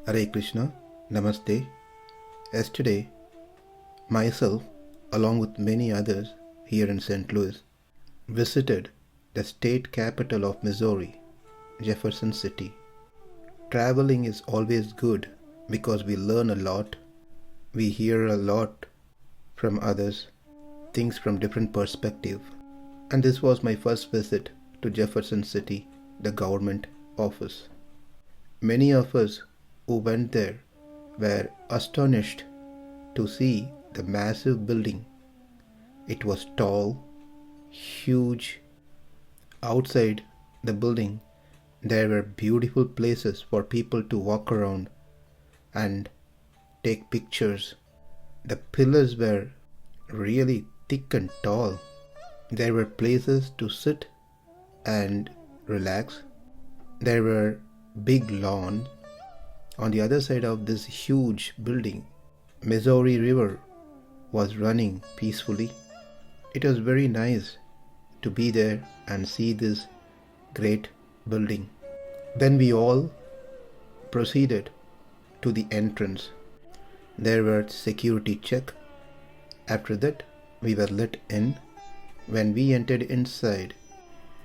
Hare Krishna, Namaste. Yesterday, myself, along with many others here in St. Louis, visited the state capital of Missouri, Jefferson City. Traveling is always good because we learn a lot, we hear a lot from others, things from different perspectives. And this was my first visit to Jefferson City, the government office. Many of us who went there were astonished to see the massive building. It was tall, huge. Outside the building, there were beautiful places for people to walk around and take pictures. The pillars were really thick and tall. There were places to sit and relax. There were big lawns. On the other side of this huge building, Missouri River was running peacefully. It was very nice to be there and see this great building. Then we all proceeded to the entrance. There were security check. After that, we were let in. When we entered inside,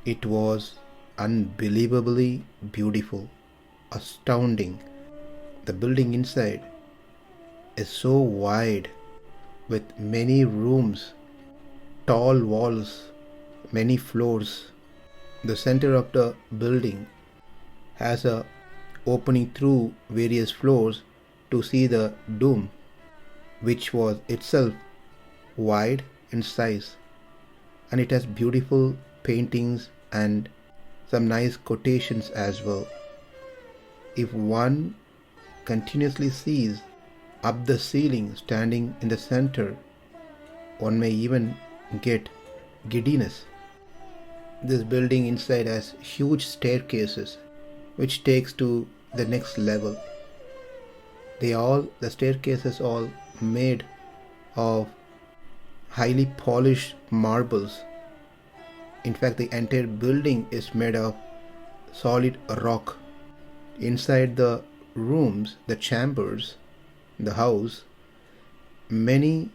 it was unbelievably beautiful, astounding. The building inside is so wide with many rooms, tall walls, many floors. The center of the building has a opening through various floors to see the dome, which was itself wide in size, and it has beautiful paintings and some nice quotations as well. If one continuously sees up the ceiling standing in the center, one may even get giddiness. This building inside has huge staircases which takes to the next level. The staircases all made of highly polished marbles. In fact, the entire building is made of solid rock. Inside the rooms, the chambers, the house, many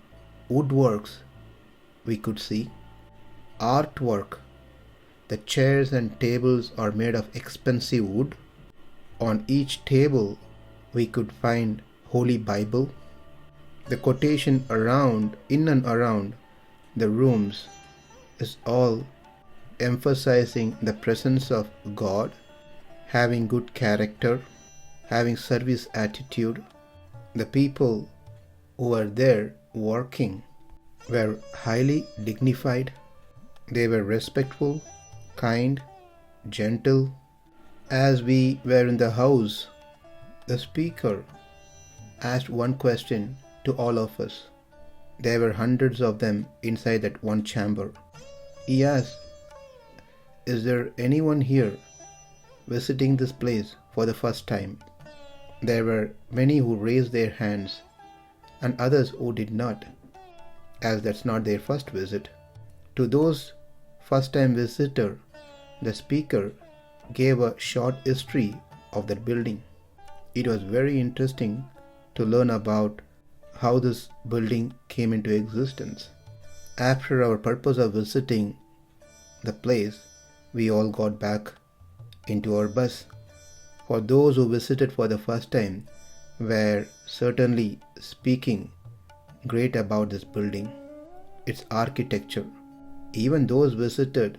woodworks we could see, artwork. The chairs and tables are made of expensive wood. On each table we could find Holy Bible. The quotation in and around the rooms is all emphasizing the presence of God, having good character, having service attitude. The people who were there working were highly dignified. They were respectful, kind, gentle. As we were in the house, the speaker asked one question to all of us. There were hundreds of them inside that one chamber. He asked, "Is there anyone here visiting this place for the first time?" There were many who raised their hands and others who did not, as that's not their first visit. To those first-time visitor, the speaker gave a short history of that building. It was very interesting to learn about how this building came into existence. After our purpose of visiting the place, we all got back into our bus. For those who visited for the first time were certainly speaking great about this building, its architecture. Even those visited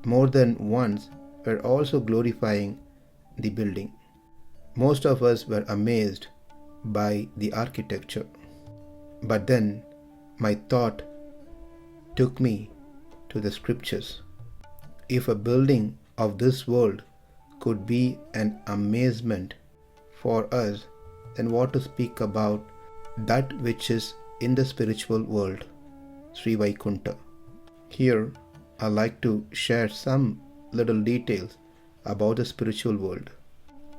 more than once were also glorifying the building. Most of us were amazed by the architecture. But then my thought took me to the scriptures. If a building of this world could be an amazement for us, then what to speak about that which is in the spiritual world, Sri Vaikunta. Here I like to share some little details about the spiritual world,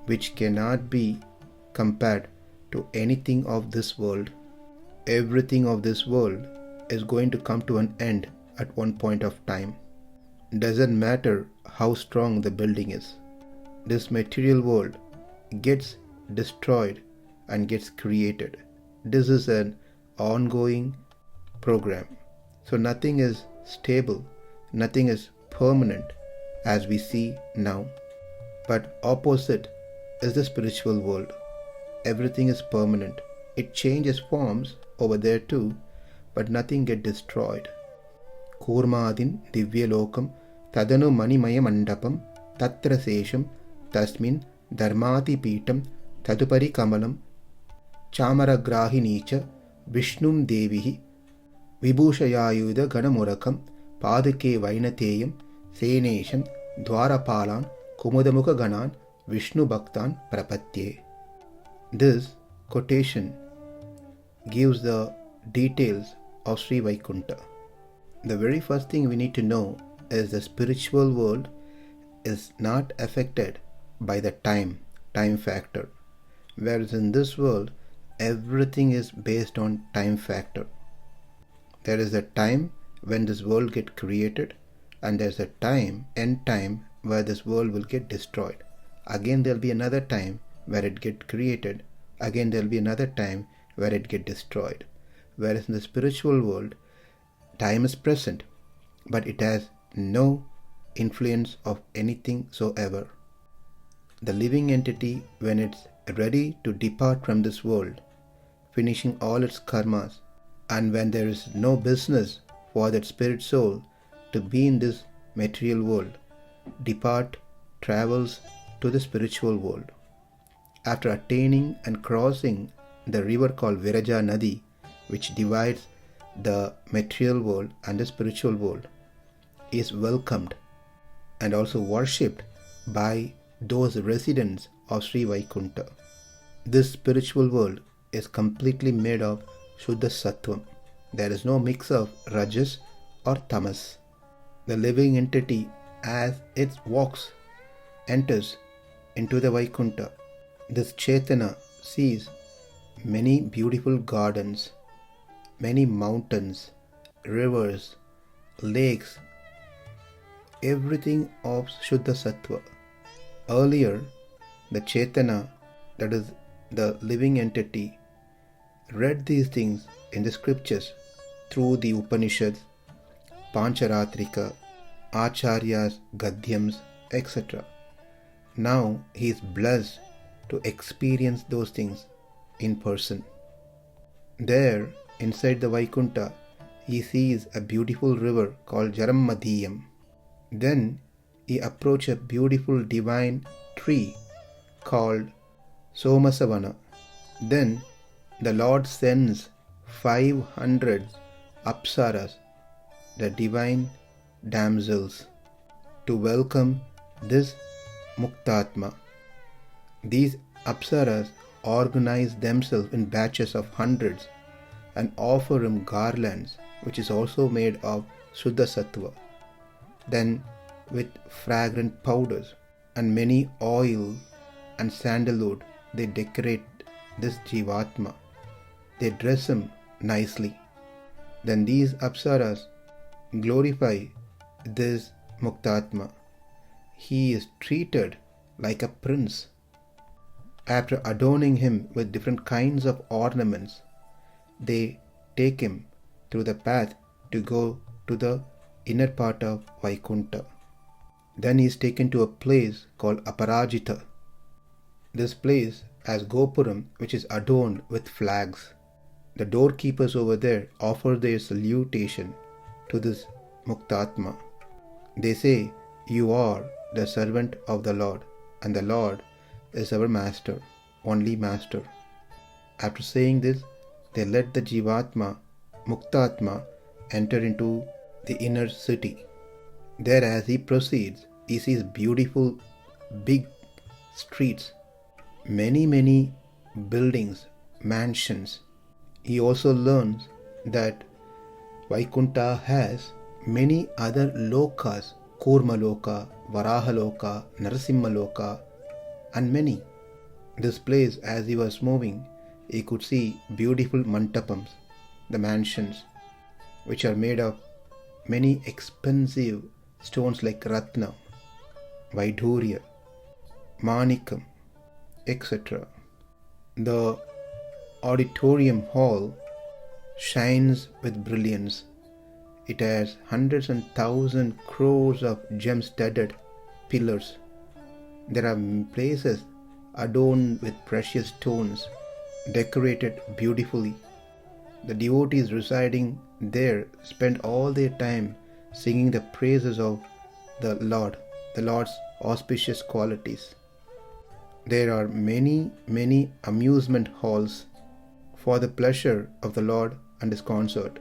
which cannot be compared to anything of this world. Everything of this world is going to come to an end at one point of time. Doesn't matter how strong the building is. This material world gets destroyed and gets created. This is an ongoing program. So nothing is stable, nothing is permanent as we see now. But opposite is the spiritual world. Everything is permanent. It changes forms over there too, but nothing get destroyed. Kurmadin divyalokam tadanu manimaya mandapam tatra sesham tasmin dharmati pitam tadupari kamalam chamaragrahinicha vishnum devihi vibhushayayuda ganamurakam paduke vainateyam senesham dwarapalan kumudamukha ganan vishnu bhaktan prapatye. This quotation gives the details of Sri Vaikunta. The very first thing we need to know is the spiritual world is not affected by the time factor. Whereas in this world, everything is based on time factor. There is a time when this world get created, and there's a end time, where this world will get destroyed. Again there'll be another time where it get created. Again there'll be another time where it get destroyed. Whereas in the spiritual world, time is present, but it has no influence of anything so ever. The living entity, when it's ready to depart from this world, finishing all its karmas, and when there is no business for that spirit soul to be in this material world, travels to the spiritual world. After attaining and crossing the river called Viraja Nadi, which divides the material world and the spiritual world, is welcomed and also worshipped by those residents of Sri Vaikunta. This spiritual world is completely made of Shuddha Sattvam. There is no mix of Rajas or Tamas. The living entity, as it enters into the Vaikunta, this Chetana sees many beautiful gardens, many mountains, rivers, lakes, everything of Shuddha Sattva. Earlier, the Chetana, that is the living entity, read these things in the scriptures through the Upanishads, Pancharatrika, Acharya's Gadyams, etc. Now he is blessed to experience those things in person. There, inside the Vaikunta, he sees a beautiful river called Jarammadhiyam. Then he approaches a beautiful divine tree called Somasavana. Then the Lord sends 500 Apsaras, the divine damsels, to welcome this Muktatma. These Apsaras organize themselves in batches of hundreds and offer him garlands, which is also made of Shuddha Sattva. Then with fragrant powders and many oil and sandalwood, they decorate this Jivatma. They dress him nicely. Then these Apsaras glorify this Muktatma. He is treated like a prince. After adorning him with different kinds of ornaments, they take him through the path to go to the inner part of Vaikunta. Then he is taken to a place called Aparajita. This place has Gopuram, which is adorned with flags. The doorkeepers over there offer their salutation to this Muktatma. They say, "You are the servant of the Lord, and the Lord is our master, only master." After saying this, they let the Jivatma, Muktatma, enter into the inner city. There, as he proceeds, he sees beautiful big streets, many buildings, mansions. He also learns that Vaikunta has many other lokas, Kurma Loka, Varaha Loka, Narasimha Loka, and many. This place, as he was moving, he could see beautiful mantapams, the mansions, which are made of many expensive stones like Ratna, Vaidhurya, Manikam, etc. The auditorium hall shines with brilliance. It has hundreds and thousands crores of gem-studded pillars. There are places adorned with precious stones, decorated beautifully. The devotees residing there spend all their time singing the praises of the Lord's auspicious qualities. There are many, many amusement halls for the pleasure of the Lord and his consort.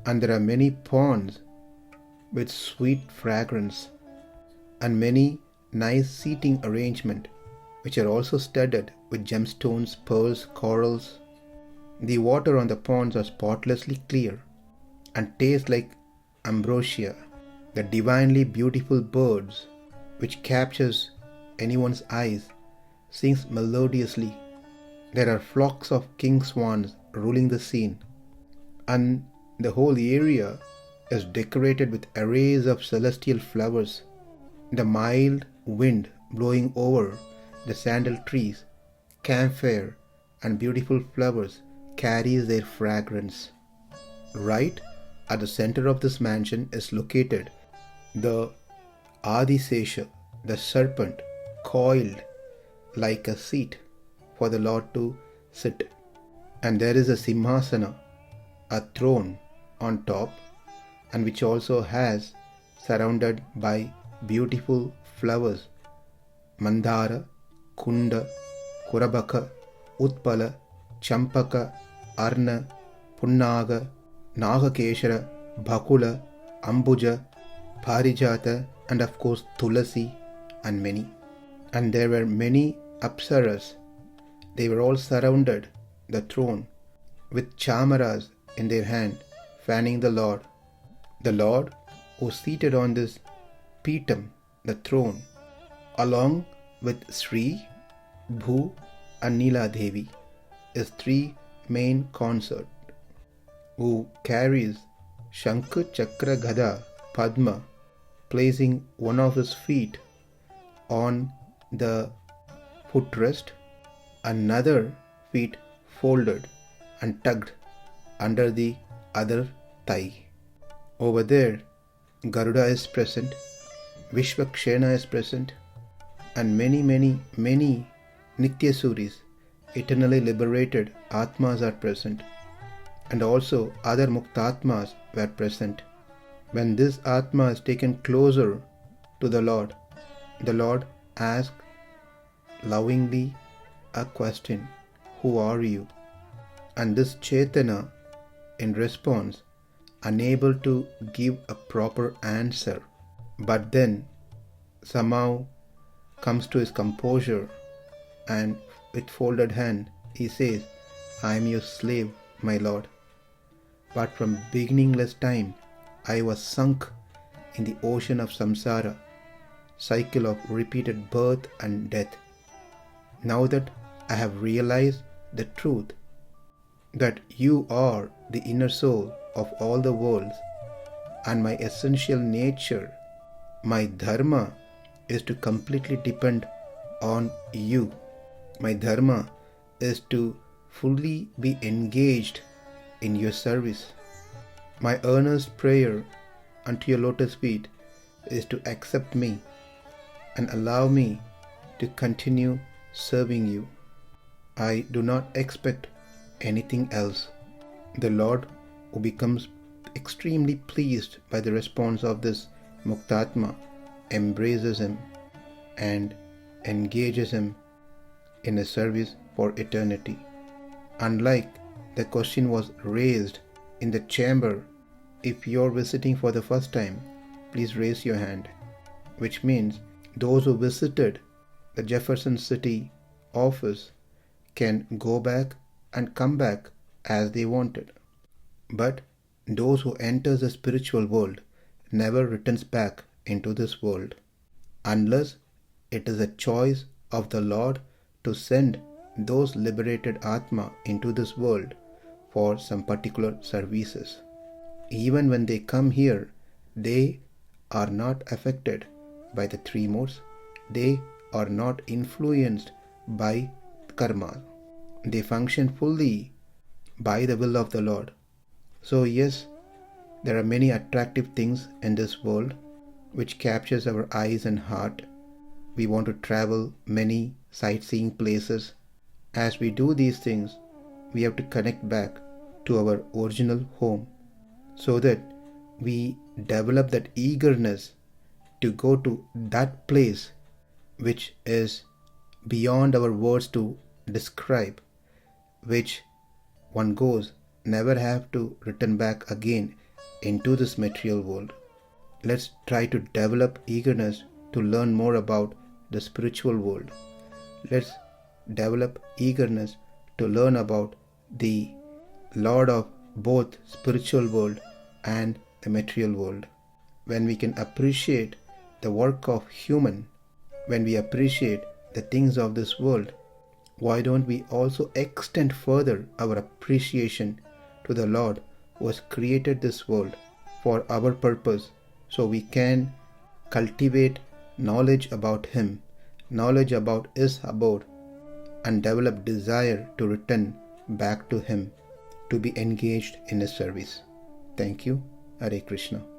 And there are many ponds with sweet fragrance, and many nice seating arrangement, which are also studded with gemstones, pearls, corals. The water on the ponds are spotlessly clear and taste like ambrosia. The divinely beautiful birds, which captures anyone's eyes, sings melodiously. There are flocks of king swans ruling the scene, and the whole area is decorated with arrays of celestial flowers. The mild wind blowing over the sandal trees, camphor, and beautiful flowers carries their fragrance. Right at the center of this mansion is located the Adisesha, the serpent, coiled like a seat for the Lord to sit. And there is a Simhasana, a throne on top, and which also has surrounded by beautiful flowers, Mandara, Kunda, Kurabaka, Utpala, Champaka, Arna, Punnaga, Nagakeshara, Bhakula, Ambuja, Parijata, and of course Tulasi, and many. And there were many Apsaras. They were all surrounded the throne with chamaras in their hand, fanning the Lord. The Lord, who seated on this Pitam, the throne, along with Sri, Bhu, and Nila Devi, is three main consort, who carries Shankha, Chakra, Gada, Padma, placing one of his feet on the footrest, another feet folded and tucked under the other thigh. Over there, Garuda is present, Vishwakshena is present, and many Nityasuris, eternally liberated Atmas, are present, and also other Muktatmas were present. When this Atma is taken closer to the Lord asks lovingly a question, "Who are you?" And this Chetana, in response, unable to give a proper answer, but then somehow comes to his composure, and with folded hand he says, "I am your slave, my Lord. But from beginningless time I was sunk in the ocean of samsara, cycle of repeated birth and death. Now that I have realized the truth, that you are the inner soul of all the worlds and my essential nature, my dharma is to completely depend on you. My dharma is to fully be engaged in your service. My earnest prayer unto your lotus feet is to accept me and allow me to continue serving you. I do not expect anything else." The Lord, who becomes extremely pleased by the response of this Muktatma, embraces him and engages him in a service for eternity. Unlike the question was raised in the chamber, "If you're visiting for the first time, please raise your hand," which means those who visited the Jefferson City office can go back and come back as they wanted. But those who enter the spiritual world never returns back into this world, unless it is a choice of the Lord to send those liberated Atma into this world for some particular services. Even when they come here, they are not affected by the three modes. They are not influenced by karma. they function fully by the will of the Lord. So yes, there are many attractive things in this world which captures our eyes and heart. We want to travel many sightseeing places. As we do these things, we have to connect back to our original home so that we develop that eagerness to go to that place which is beyond our words to describe, which one goes never have to return back again into this material world. Let's try to develop eagerness to learn more about the spiritual world. Let's develop eagerness to learn about the Lord of both spiritual world and the material world. When we can appreciate the work of human, when we appreciate the things of this world, why don't we also extend further our appreciation to the Lord who has created this world for our purpose, so we can cultivate knowledge about Him, knowledge about His abode, and develop desire to return back to Him, to be engaged in His service. Thank you. Hare Krishna.